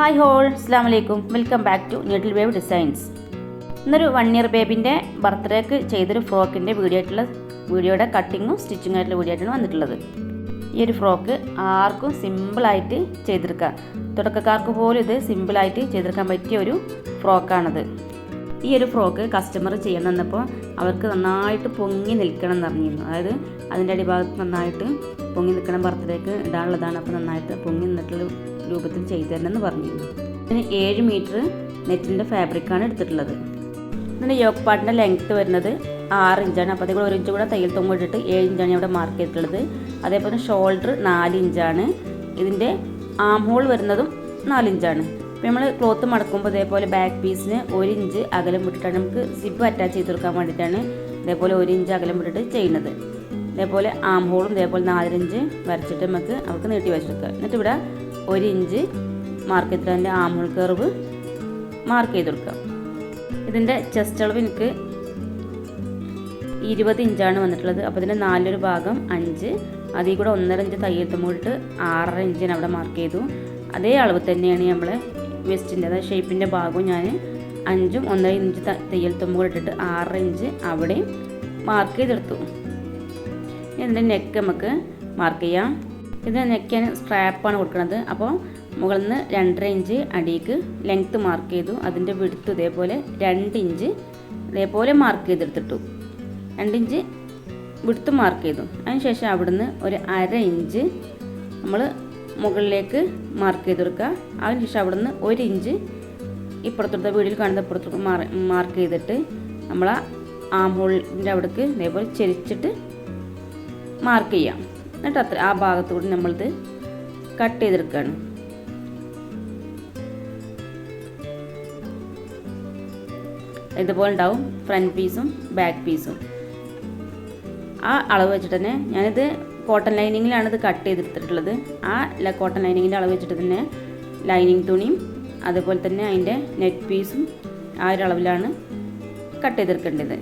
Hi all, അസ്സാം വലൈക്കും. Welcome back to needle wave designs. ഇന്നൊരു 1 ഇയർ ബേബിൻ്റെ ബർത്ത്ഡേക്ക് ചെയ്തൊരു ഫ്രോക്കിൻ്റെ വീഡിയോയുടെ കട്ടിങ്ങും സ്റ്റിച്ചിങ്ങും ആയിട്ടുള്ള വീഡിയോ ആയിട്ടാണ് വന്നിട്ടുള്ളത്. ഈ ഒരു ഫ്രോക്ക് ആർക്കും സിമ്പിളായിട്ട് ചെയ്തെടുക്കാം. തുടക്കക്കാർക്ക് പോലും ഇത് സിമ്പിളായിട്ട് ചെയ്തെടുക്കാൻ പറ്റിയ ഒരു ഫ്രോക്കാണത്. ഈ ഒരു ഫ്രോക്ക് കസ്റ്റമർ ചെയ്യാൻ തന്നപ്പോൾ അവർക്ക് നന്നായിട്ട് പൊങ്ങി നിൽക്കണം എന്ന് പറഞ്ഞിരുന്നു. അതായത് അതിൻ്റെ അടിഭാഗത്ത് നന്നായിട്ട് പൊങ്ങി നിൽക്കണം, ബർത്ത്ഡേക്ക് ഇടാനുള്ളതാണ്, അപ്പോൾ നന്നായിട്ട് പൊങ്ങി നിന്നിട്ടുള്ള രൂപത്തിൽ ചെയ്തു തരണമെന്ന് പറഞ്ഞിരുന്നു. ഇതിന് 7 മീറ്റർ നെറ്റിൻ്റെ ഫാബ്രിക്കാണ് എടുത്തിട്ടുള്ളത്. ഇതിൻ്റെ യോക്ക് പാർട്ടിൻ്റെ ലെങ്ത്ത് വരുന്നത് 6 ഇഞ്ചാണ്. അപ്പോൾ അതേപോലെ 1 ഇഞ്ച് കൂടെ തയ്യൽ തൊങ്ങ് ഇട്ടിട്ട് 7 ഇഞ്ചാണ് ഇവിടെ മാർക്ക് ചെയ്തിട്ടുള്ളത്. അതേപോലെ ഷോൾഡർ 4 ഇഞ്ചാണ്. ഇതിൻ്റെ ആം ഹോൾ വരുന്നതും 4 ഇഞ്ചാണ്. അപ്പോൾ നമ്മൾ ക്ലോത്ത് മടക്കുമ്പോൾ ഇതേപോലെ ബാക്ക് പീസിന് 1 ഇഞ്ച് അകലം വിട്ടിട്ടാണ് നമുക്ക് സിബ് അറ്റാച്ച് ചെയ്ത് കൊടുക്കാൻ വേണ്ടിയിട്ടാണ് ഇതേപോലെ 1 ഇഞ്ച് അകലം വിട്ടിട്ട് ചെയ്യുന്നത്. ഇതേപോലെ ആം ഹോളും ഇതേപോലെ 4 ഇഞ്ച് വരച്ചിട്ട് നമുക്ക് അവർക്ക് നീട്ടി വെച്ചെടുക്കുക. എന്നിട്ട് ഇവിടെ 1 ഇഞ്ച് മാർക്ക് ചെയ്തിട്ട് അതിൻ്റെ ആം ഹോൾ കർവ് മാർക്ക് ചെയ്ത് കൊടുക്കുക. ഇതിൻ്റെ ചെസ്റ്റ് അളവ് എനിക്ക് 20 ഇഞ്ചാണ് വന്നിട്ടുള്ളത്. അപ്പോൾ ഇതിൻ്റെ 4 ഭാഗം 5, അതിൽ കൂടെ 1.5 ഇഞ്ച് തയ്യൽ തുമ്പിട്ട് 6.5 ഇഞ്ചിന് അവിടെ മാർക്ക് ചെയ്തു. അതേ അളവ് തന്നെയാണ് നമ്മളെ വെസ്റ്റിൻ്റെ, അതായത് ഷേപ്പിൻ്റെ ഭാഗവും ഞാൻ 5ഉം 1.5 ഇഞ്ച് തയ്യൽ തുമ്പ് ഇട്ടിട്ട് 6.5 ഇഞ്ച് അവിടെ മാർക്ക് ചെയ്തെടുത്തു. ഇതിൻ്റെ നെക്ക് നമുക്ക് മാർക്ക് ചെയ്യാം. ഇതിന് നെക്കാൻ സ്ട്രാപ്പാണ് കൊടുക്കുന്നത്. അപ്പോൾ മുകളിൽ നിന്ന് 2.5 ഇഞ്ച് അടിക്ക് ലെങ്ത്ത് മാർക്ക് ചെയ്തു. അതിൻ്റെ വിഡ്ത്ത് ഇതേപോലെ 2 ഇഞ്ച് ഇതേപോലെ മാർക്ക് ചെയ്തെടുത്തിട്ടു. 2 ഇഞ്ച് വിഡ്ത്ത് മാർക്ക് ചെയ്തു. അതിനുശേഷം അവിടുന്ന് ഒരു 1/2 ഇഞ്ച് നമ്മൾ മുകളിലേക്ക് മാർക്ക് ചെയ്ത് കൊടുക്കുക. അതിനുശേഷം അവിടുന്ന് 1 ഇഞ്ച് ഇപ്പുറത്തോട്ട് വീഡിയോയിൽ കാണുന്ന ഇപ്പുറത്തോട്ട് മാർക്ക് ചെയ്തിട്ട് നമ്മൾ ആം ഹോളിൻ്റെ അവിടേക്ക് ഇതേപോലെ ചെരിച്ചിട്ട് മാർക്ക് ചെയ്യാം. എന്നിട്ട് ആ ഭാഗത്തു കൂടി നമ്മളിത് കട്ട് ചെയ്തെടുക്കുകയാണ്. ഇതുപോലെ ഉണ്ടാവും ഫ്രണ്ട് പീസും ബാക്ക് പീസും. ആ അളവ് വെച്ചിട്ട് തന്നെ ഞാനിത് കോട്ടൺ ലൈനിങ്ങിലാണ് ഇത് കട്ട് ചെയ്തെടുത്തിട്ടുള്ളത്. ആ കോട്ടൺ ലൈനിങ്ങിൻ്റെ അളവ് വെച്ചിട്ട് തന്നെ ലൈനിങ് തുണിയും അതുപോലെ തന്നെ അതിൻ്റെ നെറ്റ് പീസും ആ ഒരു അളവിലാണ് കട്ട് ചെയ്തെടുക്കേണ്ടത്.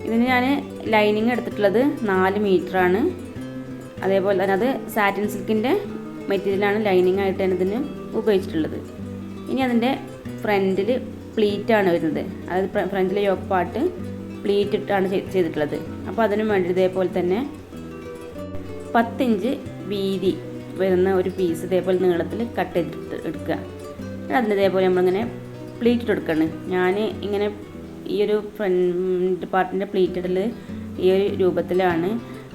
ഇതിന് ഞാൻ ലൈനിങ് എടുത്തിട്ടുള്ളത് 4 മീറ്ററാണ്. അതേപോലെ തന്നെ അത് സാറ്റിൻ സിൽക്കിൻ്റെ മെറ്റീരിയലാണ് ലൈനിങ് ആയിട്ടാണ് ഇതിന് ഉപയോഗിച്ചിട്ടുള്ളത്. ഇനി അതിൻ്റെ ഫ്രണ്ടിൽ പ്ലീറ്റാണ് വരുന്നത്. അതായത് ഫ്രണ്ടിലെ യോക്ക് പാർട്ട് പ്ലീറ്റ് ഇട്ടാണ് ചെയ്തിട്ടുള്ളത്. അപ്പോൾ അതിനു വേണ്ടി ഇതേപോലെ തന്നെ 10 ഇഞ്ച് വീതി വരുന്ന ഒരു പീസ് ഇതേപോലെ നീളത്തിൽ കട്ട് ചെയ്തിട്ട് എടുക്കുക. അതിന് ഇതേപോലെ നമ്മളിങ്ങനെ പ്ലീറ്റ് ഇട്ടെടുക്കുകയാണ്. ഞാൻ ഇങ്ങനെ ഈ ഒരു ഫ്രണ്ട് പാർട്ടിൻ്റെ പ്ലീറ്റ് ഇടൽ ഈ ഒരു രൂപത്തിലാണ്.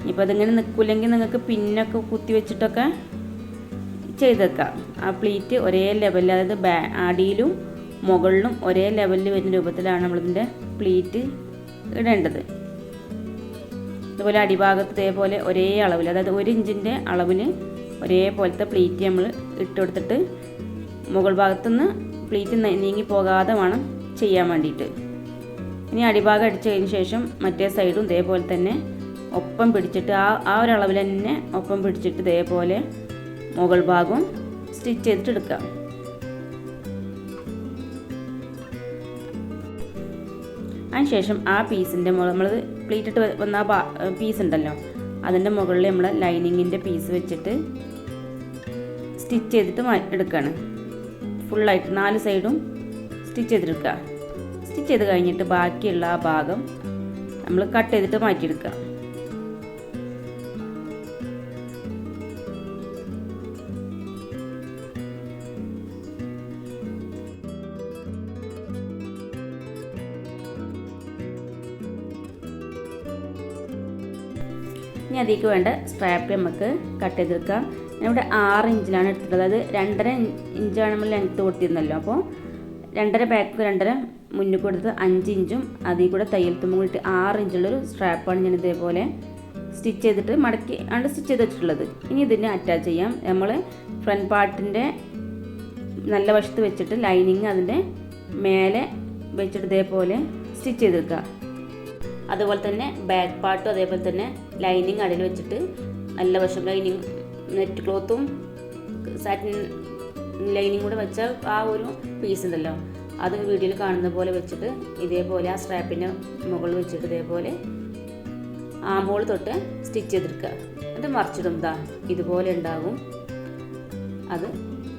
ഇപ്പോൾ അതിങ്ങനെ നിൽക്കില്ലെങ്കിൽ നിങ്ങൾക്ക് പിന്നൊക്കെ കുത്തി വെച്ചിട്ടൊക്കെ ചെയ്തേക്കാം. ആ പ്ലീറ്റ് ഒരേ ലെവലിൽ, അതായത് അടിയിലും മുകളിലും ഒരേ ലെവലിൽ വരുന്ന രൂപത്തിലാണ് നമ്മളിതിൻ്റെ പ്ലീറ്റ് ഇടേണ്ടത്. അതുപോലെ അടിഭാഗത്ത് ഇതേപോലെ ഒരേ അളവിൽ, അതായത് 1 ഇഞ്ചിൻ്റെ അളവിന് ഒരേപോലത്തെ പ്ലീറ്റ് നമ്മൾ ഇട്ടുകൊടുത്തിട്ട് മുകൾ ഭാഗത്തുനിന്ന് പ്ലീറ്റ് നീങ്ങി പോകാതെ വേണം ചെയ്യാൻ വേണ്ടിയിട്ട്. ഇനി അടിഭാഗം അടിച്ചു കഴിഞ്ഞ ശേഷം മറ്റേ സൈഡും ഇതേപോലെ തന്നെ ഒപ്പം പിടിച്ചിട്ട് ആ ഒരു അളവിൽ തന്നെ ഒപ്പം പിടിച്ചിട്ട് ഇതേപോലെ മുകൾ ഭാഗവും സ്റ്റിച്ച് ചെയ്തിട്ട് എടുക്കാം. അതിനുശേഷം ആ പീസിൻ്റെ നമ്മൾ പ്ലീറ്റ് ഇട്ട് വന്ന ആ പീസ് ഉണ്ടല്ലോ, അതിൻ്റെ മുകളിൽ നമ്മൾ ലൈനിങ്ങിൻ്റെ പീസ് വെച്ചിട്ട് സ്റ്റിച്ച് ചെയ്തിട്ട് എടുക്കുകയാണ്. ഫുള്ളായിട്ട് 4 സൈഡും സ്റ്റിച്ച് ചെയ്തെടുക്കുക. സ്റ്റിച്ച് ചെയ്ത് കഴിഞ്ഞിട്ട് ബാക്കിയുള്ള ആ ഭാഗം നമ്മൾ കട്ട് ചെയ്തിട്ട് മാറ്റിയെടുക്കുക. ഇനി അതിലേക്ക് വേണ്ട സ്ട്രാപ്പ് നമുക്ക് കട്ട് ചെയ്തെടുക്കാം. ഇവിടെ 6 ഇഞ്ചിലാണ് എടുത്തിട്ടുള്ളത്. അതായത് 2.5 ഇഞ്ചാണ് നമ്മൾ ലെങ്ത്ത് കൊടുത്തിരുന്നല്ലോ. അപ്പോൾ 2.5 ബാക്ക് 2.5 മുന്നിൽ കൊടുത്ത് 5 ഇഞ്ചും അതിൽ കൂടെ തയ്യൽ തുമ്പും കൂടി 6 ഇഞ്ചുള്ളൊരു സ്ട്രാപ്പാണ് ഞാൻ ഇതേപോലെ സ്റ്റിച്ച് ചെയ്തിട്ട് മടക്കി ആണ് സ്റ്റിച്ച് ചെയ്ത് വെച്ചിട്ടുള്ളത്. ഇനി ഇതിനെ അറ്റാച്ച് ചെയ്യാം. നമ്മൾ ഫ്രണ്ട് പാർട്ടിൻ്റെ നല്ല വശത്ത് വെച്ചിട്ട് ലൈനിങ് അതിൻ്റെ മേലെ വെച്ചിട്ട് ഇതേപോലെ സ്റ്റിച്ച് ചെയ്തെടുക്കുക. അതുപോലെ തന്നെ ബാക്ക് പാർട്ടും അതേപോലെ തന്നെ ലൈനിങ് അടിയിൽ വെച്ചിട്ട് നല്ല വശം ലൈനിങ് നെറ്റ് ക്ലോത്തും സാറ്റിൻ ലൈനിങ് കൂടെ വെച്ച ആ ഒരു പീസ് ഉണ്ടല്ലോ, അത് വീഡിയോയിൽ കാണുന്ന പോലെ വെച്ചിട്ട് ഇതേപോലെ ആ സ്ട്രാപ്പിൻ്റെ മുകളിൽ വെച്ചിട്ട് ഇതേപോലെ ആം ഹോൾ തൊട്ട് സ്റ്റിച്ച് ചെയ്തെടുക്കുക. എന്നിട്ട് മറിച്ചിടും. ഇതുപോലെ ഉണ്ടാകും. അത്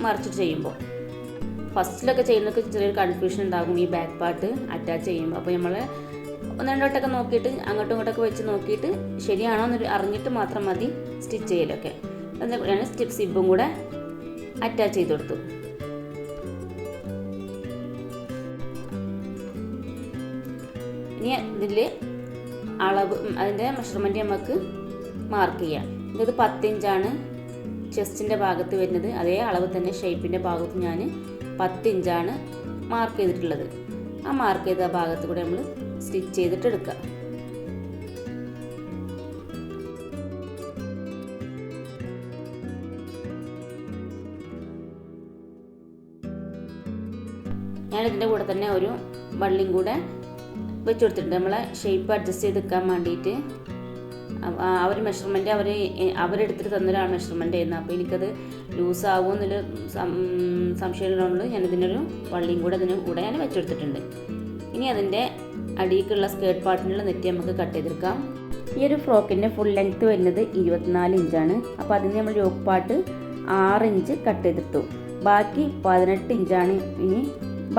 മറിച്ചിട്ട് ചെയ്യുമ്പോൾ. ഫസ്റ്റിലൊക്കെ ചെയ്യുന്നതൊക്കെ ചെറിയൊരു കൺഫ്യൂഷൻ ഉണ്ടാകും ഈ ബാക്ക് പാർട്ട് അറ്റാച്ച് ചെയ്യുമ്പോൾ. അപ്പോൾ നമ്മൾ ഒന്ന് രണ്ടോട്ടൊക്കെ നോക്കിയിട്ട് അങ്ങോട്ടും ഇങ്ങോട്ടൊക്കെ വെച്ച് നോക്കിയിട്ട് ശരിയാണോ എന്ന് അറിഞ്ഞിട്ട് മാത്രം മതി സ്റ്റിച്ച് ചെയ്യലൊക്കെ. അതുകൂടെയാണ് സിബും കൂടെ അറ്റാച്ച് ചെയ്ത് കൊടുത്തു. ഇനി ഇതിൽ അളവ് അതിൻ്റെ മെഷർമെൻറ്റ് നമുക്ക് മാർക്ക് ചെയ്യാം. ഇത് 10 ഇഞ്ചാണ് ചെസ്റ്റിൻ്റെ ഭാഗത്ത് വരുന്നത്. അതേ അളവ് തന്നെ ഷേപ്പിൻ്റെ ഭാഗത്ത് ഞാൻ 10 ഇഞ്ചാണ് മാർക്ക് ചെയ്തിട്ടുള്ളത്. ആ മാർക്ക് ചെയ്ത ഭാഗത്ത് കൂടെ നമ്മൾ സ്റ്റിച്ച് ചെയ്തിട്ട് എടുക്കുക. ഞാനിതിൻ്റെ കൂടെ തന്നെ ഒരു ബള്ളിയും കൂടെ വെച്ച് കൊടുത്തിട്ടുണ്ട്, നമ്മളെ ഷേപ്പ് അഡ്ജസ്റ്റ് ചെയ്ത് വെക്കാൻ വേണ്ടിയിട്ട്. അവർ മെഷർമെൻറ്റ് അവരെടുത്തിട്ട് തന്നൊരാൾ മെഷർമെൻറ്റ് ചെയ്യുന്നത്. അപ്പോൾ എനിക്കത് ലൂസ് ആവുമെന്നൊരു സംശയമുള്ളതുകൊണ്ട് ഞാനിതിനൊരു വള്ളിയും കൂടെ അതിന് കൂടെ ഞാൻ വെച്ചെടുത്തിട്ടുണ്ട്. ഇനി അതിൻ്റെ അടിയിലേക്കുള്ള സ്കേർട്ട് പാർട്ടിനുള്ള നെറ്റ് നമുക്ക് കട്ട് ചെയ്തെടുക്കാം. ഈ ഒരു ഫ്രോക്കിൻ്റെ ഫുൾ ലെങ്ത്ത് വരുന്നത് 24 ഇഞ്ചാണ്. അപ്പോൾ അതിന് നമ്മൾ യോക്ക് പാർട്ട് 6 ഇഞ്ച് കട്ട് ചെയ്തിട്ടു. ബാക്കി 18 ഇഞ്ചാണ് ഇനി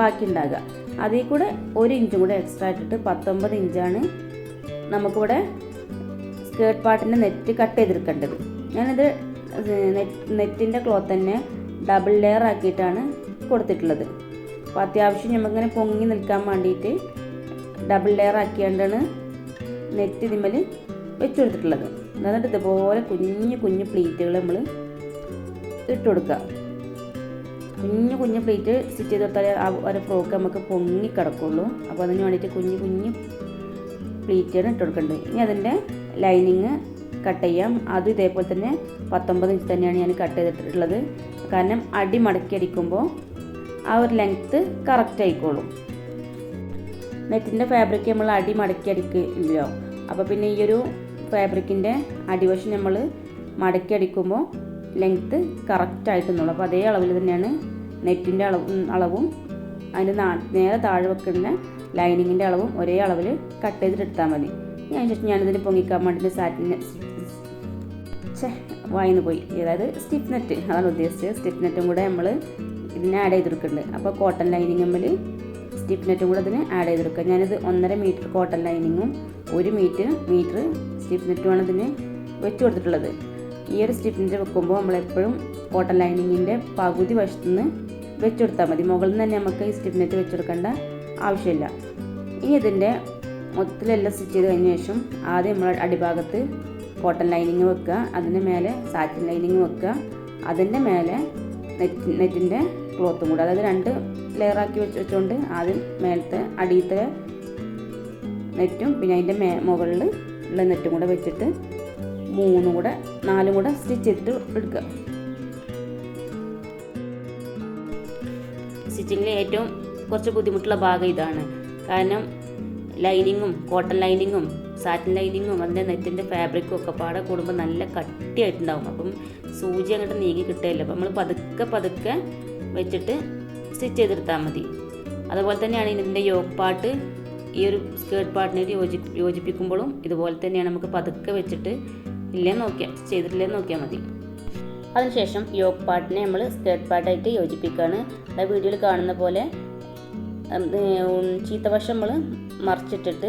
ബാക്കി ഉണ്ടാകുക. അതിൽ കൂടെ 1 ഇഞ്ചും കൂടെ എക്സ്ട്രാ ഇട്ടിട്ട് 19 ഇഞ്ചാണ് നമുക്കിവിടെ സ്കേർട്ട് പാർട്ടിൻ്റെ നെറ്റ് കട്ട് ചെയ്തെടുക്കേണ്ടത്. ഞാനിത് നെറ്റിൻ്റെ ക്ലോത്ത് തന്നെ ഡബിൾ ലെയർ ആക്കിയിട്ടാണ് കൊടുത്തിട്ടുള്ളത്. അപ്പോൾ അത്യാവശ്യം നമുക്കിങ്ങനെ പൊങ്ങി നിൽക്കാൻ വേണ്ടിയിട്ട് ഡബിൾ ലെയർ ആക്കിയാണ്ടാണ് നെറ്റ് ഇതിന്മേൽ വെച്ച് കൊടുത്തിട്ടുള്ളത്. എന്നിട്ട് ഇതുപോലെ കുഞ്ഞു കുഞ്ഞു പ്ലീറ്റുകൾ നമ്മൾ ഇട്ട് കൊടുക്കുക. കുഞ്ഞു പ്ലീറ്റ് സ്റ്റിച്ച് ചെയ്ത് കൊടുത്താൽ ഒരു ഫ്രോക്ക് നമുക്ക് പൊങ്ങി കിടക്കുള്ളൂ. അപ്പോൾ അതിന് വേണ്ടിയിട്ട് കുഞ്ഞു പ്ലീറ്റാണ് ഇട്ട് കൊടുക്കേണ്ടത്. ഇനി അതിൻ്റെ ലൈനിങ് കട്ട് ചെയ്യാം. അതും ഇതേപോലെ തന്നെ 19 ഇഞ്ച് തന്നെയാണ് ഞാൻ കട്ട് ചെയ്തിട്ടുള്ളത്. കാരണം അടി മടക്കി അടിക്കുമ്പോൾ ആ ഒരു ലെങ്ത്ത് കറക്റ്റ് ആയിക്കോളും. നെറ്റിൻ്റെ ഫാബ്രിക് നമ്മൾ അടി മടക്കി അടിക്കില്ലല്ലോ. അപ്പോൾ പിന്നെ ഈ ഒരു ഫാബ്രിക്കിൻ്റെ അടിവശം നമ്മൾ മടക്കി അടിക്കുമ്പോൾ ലെങ്ത്ത് കറക്റ്റായിട്ടുന്നുള്ളൂ. അപ്പോൾ അതേ അളവിൽ തന്നെയാണ് നെറ്റിൻ്റെ അളവും അതിൻ്റെ നേരെ താഴെ വെക്കുന്ന ലൈനിങ്ങിൻ്റെ അളവും ഒരേ അളവിൽ കട്ട് ചെയ്തിട്ടെടുത്താൽ മതി. അതിനുശേഷം ഞാനിതിന് പൊങ്ങിക്കാൻ വേണ്ടിയിട്ട് സാറ്റിന് വായിന്ന് പോയി, അതായത് സ്റ്റിഫ് നെറ്റ് അതാണ് ഉദ്ദേശിച്ചത്. സ്റ്റിഫ് നെറ്റും കൂടെ നമ്മൾ ഇതിന് ആഡ് ചെയ്തെടുക്കുന്നുണ്ട്. അപ്പോൾ കോട്ടൺ ലൈനിങ് തമ്മിൽ സ്റ്റിഫ് നെറ്റും കൂടെ ഇതിന് ആഡ് ചെയ്തെടുക്കുക. ഞാനിത് 1.5 മീറ്റർ കോട്ടൺ ലൈനിങ്ങും 1 മീറ്റർ സ്റ്റിഫ് നെറ്റുമാണ് ഇതിന് വെച്ച് കൊടുത്തിട്ടുള്ളത്. ഈ ഒരു സ്റ്റിഫ് നെറ്റ് വെക്കുമ്പോൾ നമ്മളെപ്പോഴും കോട്ടൺ ലൈനിങ്ങിൻ്റെ പകുതി വശത്തുനിന്ന് വെച്ച് കൊടുത്താൽ മതി. മുകളിൽ നിന്ന് തന്നെ നമുക്ക് ഈ സ്റ്റിഫ് നെറ്റ് വെച്ച് കൊടുക്കേണ്ട ആവശ്യമില്ല. ഇനി ഇതിൻ്റെ മൊത്തത്തിലെല്ലാം സ്റ്റിച്ച് ചെയ്ത് കഴിഞ്ഞ ശേഷം ആദ്യം നമ്മൾ അടിഭാഗത്ത് കോട്ടൺ ലൈനിങ് വെക്കുക, അതിൻ്റെ മേലെ സാറ്റിൻ ലൈനിങ് വെക്കുക, അതിൻ്റെ മേലെ നെറ്റിൻ്റെ ക്ലോത്തും കൂടെ, അതായത് 2 ലെയറാക്കി വെച്ചുകൊണ്ട് ആദ്യം മേലത്തെ അടിയത്തെ നെറ്റും പിന്നെ അതിൻ്റെ മുകളിൽ ഉള്ള നെറ്റും കൂടെ വെച്ചിട്ട് 4 കൂടെ സ്റ്റിച്ച് ചെയ്തിട്ട് എടുക്കുക. സ്റ്റിച്ചിങ്ങിൽ ഏറ്റവും കുറച്ച് ബുദ്ധിമുട്ടുള്ള ഭാഗം ഇതാണ്. കാരണം ലൈനിങ്ങും കോട്ടൺ ലൈനിങ്ങും സാറ്റിൻ ലൈനിങ്ങും അതിൻ്റെ നെറ്റിൻ്റെ ഫാബ്രിക്കും ഒക്കെ പാടെ കൂടുമ്പോൾ നല്ല കട്ടിയായിട്ടുണ്ടാവും. അപ്പം സൂചി അങ്ങോട്ട് നീങ്ങി കിട്ടുകയില്ല. അപ്പം നമ്മൾ പതുക്കെ വെച്ചിട്ട് സ്റ്റിച്ച് ചെയ്തെടുത്താൽ മതി. അതുപോലെ തന്നെയാണ് ഇതിൻ്റെ യോക്ക് പാർട്ട് ഈ ഒരു സ്കേർട്ട് പാർട്ടിനായിട്ട് യോജിപ്പിക്കുമ്പോഴും ഇതുപോലെ തന്നെയാണ്. നമുക്ക് പതുക്കെ വെച്ചിട്ട് ചെയ്തിട്ടില്ലെന്ന് നോക്കിയാൽ മതി. അതിനുശേഷം യോക്ക് പാർട്ടിനെ നമ്മൾ സ്കേർട്ട് പാർട്ടായിട്ട് യോജിപ്പിക്കുകയാണ്. വീഡിയോയിൽ കാണുന്ന പോലെ ചീത്തവശം നമ്മൾ മറിച്ചിട്ടിട്ട്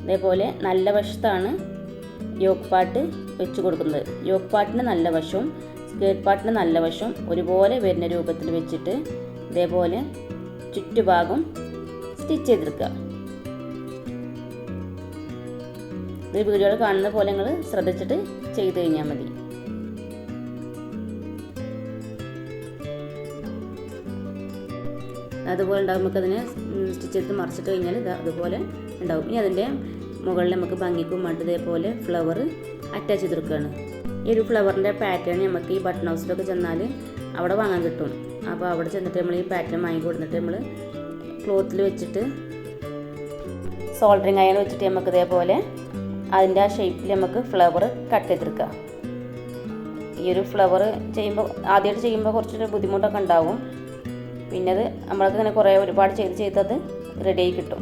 ഇതേപോലെ നല്ല വശത്താണ് യോക്ക് പാർട്ട് വെച്ച് കൊടുക്കുന്നത്. യോക്ക് പാർട്ടിന് നല്ല വശവും സ്കേർട്ട് പാർട്ടിന് നല്ല വശവും ഒരുപോലെ വരുന്ന രൂപത്തിൽ വെച്ചിട്ട് ഇതേപോലെ ചുറ്റുഭാഗം സ്റ്റിച്ച് ചെയ്തെടുക്കുക. ഇത് വീഡിയോയിൽ കാണുന്ന പോലെ നിങ്ങൾ ശ്രദ്ധിച്ചിട്ട് ചെയ്ത് കഴിഞ്ഞാൽ മതി. അതുപോലെ ഉണ്ടാകും. നമുക്കതിനെ സ്റ്റിച്ച് ചെയ്ത് മറിച്ചിട്ട് കഴിഞ്ഞാൽ ഇത് അതുപോലെ ഉണ്ടാവും. ഇനി അതിൻ്റെ മുകളിൽ നമുക്ക് ഭംഗിക്കും വേണ്ടി ഇതേപോലെ ഫ്ലവർ അറ്റാച്ച് ചെയ്തെടുക്കുകയാണ്. ഈ ഒരു ഫ്ലവറിൻ്റെ പാറ്റേൺ നമുക്ക് ഈ ബട്ടൺ ഹൗസിലൊക്കെ ചെന്നാൽ അവിടെ വാങ്ങാൻ കിട്ടും. അപ്പോൾ അവിടെ ചെന്നിട്ട് നമ്മൾ ഈ പാറ്റേൺ വാങ്ങി കൊടുത്തിട്ട് നമ്മൾ ക്ലോത്തിൽ വെച്ചിട്ട് സോൾഡറിങ് അയൺ വെച്ചിട്ട് നമുക്ക് ഇതേപോലെ അതിൻ്റെ ആ ഷേപ്പിൽ നമുക്ക് ഫ്ലവർ കട്ട് ചെയ്തെടുക്കുക. ഈ ഒരു ഫ്ലവർ ആദ്യമായിട്ട് ചെയ്യുമ്പോൾ കുറച്ചൊരു ബുദ്ധിമുട്ടൊക്കെ ഉണ്ടാവും. പിന്നെ അത് നമ്മൾക്ക് ഇങ്ങനെ ഒരുപാട് ചെയ്തത് റെഡിയായി കിട്ടും.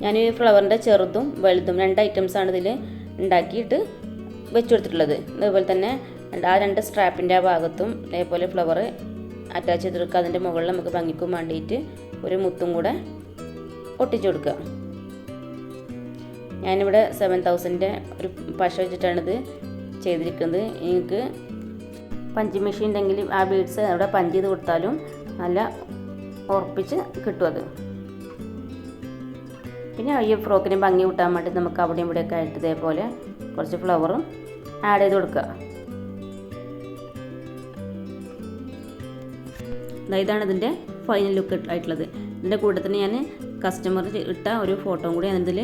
ഞാൻ ഫ്ലവറിൻ്റെ ചെറുതും വലുതും 2 ഐറ്റംസാണ് ഇതിൽ ഉണ്ടാക്കിയിട്ട് വെച്ച് കൊടുത്തിട്ടുള്ളത്. അതുപോലെ തന്നെ ആ 2 സ്ട്രാപ്പിൻ്റെ ആ ഭാഗത്തും അതേപോലെ ഫ്ലവർ അറ്റാച്ച് ചെയ്തെടുക്കുക. അതിൻ്റെ മുകളിൽ നമുക്ക് ഭംഗിക്കും വേണ്ടിയിട്ട് ഒരു മുത്തും കൂടെ ഒട്ടിച്ചു കൊടുക്കുക. ഞാനിവിടെ 7000 ഒരു പശ വെച്ചിട്ടാണിത് ചെയ്തിരിക്കുന്നത്. നിങ്ങൾക്ക് പഞ്ച് മെഷീൻ ഉണ്ടെങ്കിൽ ആ ബീഡ്സ് അവിടെ പഞ്ച് ചെയ്ത് കൊടുത്താലും നല്ല ഉറപ്പിച്ച് കിട്ടും അത്. പിന്നെ ഈ ഫ്രോക്കിന് ഭംഗി കൂട്ടാൻ വേണ്ടി നമുക്ക് അവിടെയും ഇവിടെയൊക്കെ ആയിട്ട് ഇതേപോലെ കുറച്ച് ഫ്ലവറും ആഡ് ചെയ്ത് കൊടുക്കുക. ഇതാണ് ഇതിൻ്റെ ഫൈനൽ ലുക്ക് ആയിട്ടുള്ളത്. ഇതിൻ്റെ കൂടെ തന്നെ ഞാൻ കസ്റ്റമർ ഇട്ട ഒരു ഫോട്ടോ കൂടി ഞാൻ ഇതിൽ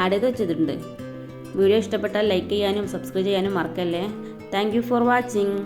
ആഡ് ചെയ്ത് വെച്ചിട്ടുണ്ട്. വീഡിയോ ഇഷ്ടപ്പെട്ടാൽ ലൈക്ക് ചെയ്യാനും സബ്സ്ക്രൈബ് ചെയ്യാനും മറക്കല്ലേ. Thank you for watching.